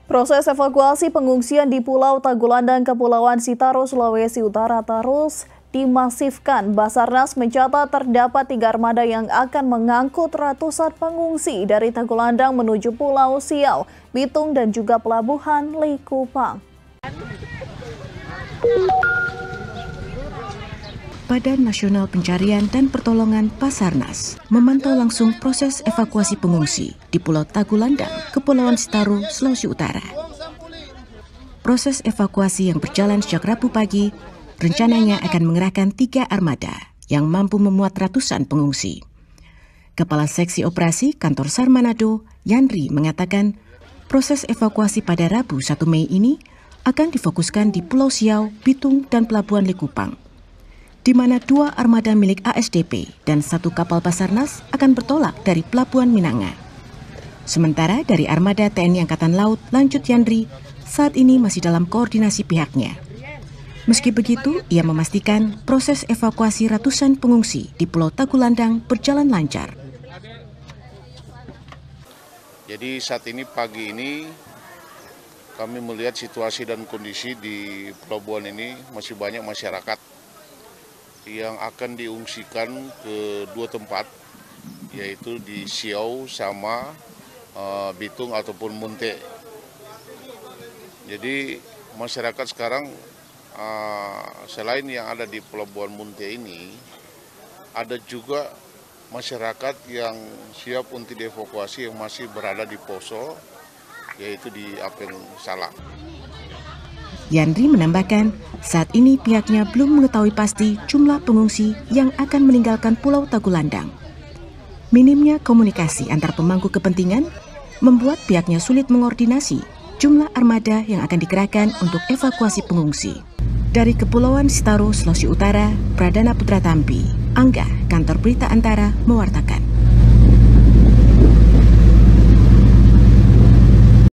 Proses evakuasi pengungsian di Pulau Tagulandang, Kepulauan Sitaro, Sulawesi Utara terus dimasifkan. Basarnas mencatat terdapat 3 armada yang akan mengangkut ratusan pengungsi dari Tagulandang menuju Pulau Siau, Bitung, dan juga Pelabuhan Likupang. Badan Nasional Pencarian dan Pertolongan Basarnas memantau langsung proses evakuasi pengungsi di Pulau Tagulandang, Kepulauan Sitaro, Sulawesi Utara. Proses evakuasi yang berjalan sejak Rabu pagi rencananya akan mengerahkan 3 armada yang mampu memuat ratusan pengungsi. Kepala Seksi Operasi Kantor SAR Manado, Yandri, mengatakan proses evakuasi pada Rabu 1 Mei ini akan difokuskan di Pulau Siau, Bitung, dan Pelabuhan Likupang, di mana 2 armada milik ASDP dan 1 kapal Basarnas akan bertolak dari Pelabuhan Minanga. Sementara dari armada TNI Angkatan Laut, lanjut Yandri, saat ini masih dalam koordinasi pihaknya. Meski begitu, ia memastikan proses evakuasi ratusan pengungsi di Pulau Tagulandang berjalan lancar. Jadi saat ini pagi ini kami melihat situasi dan kondisi di pelabuhan ini masih banyak masyarakat yang akan diungsikan ke 2 tempat, yaitu di Siau sama Bitung ataupun Munte. Jadi masyarakat sekarang selain yang ada di Pelabuhan Munte ini, ada juga masyarakat yang siap untuk dievakuasi yang masih berada di Poso, yaitu di Apeng Salak. Yandri menambahkan, saat ini pihaknya belum mengetahui pasti jumlah pengungsi yang akan meninggalkan Pulau Tagulandang. Minimnya komunikasi antar pemangku kepentingan membuat pihaknya sulit mengordinasi jumlah armada yang akan dikerahkan untuk evakuasi pengungsi. Dari Kepulauan Sitaro, Sulawesi Utara, Pradana Putra Tampi, Angga, Kantor Berita Antara, mewartakan.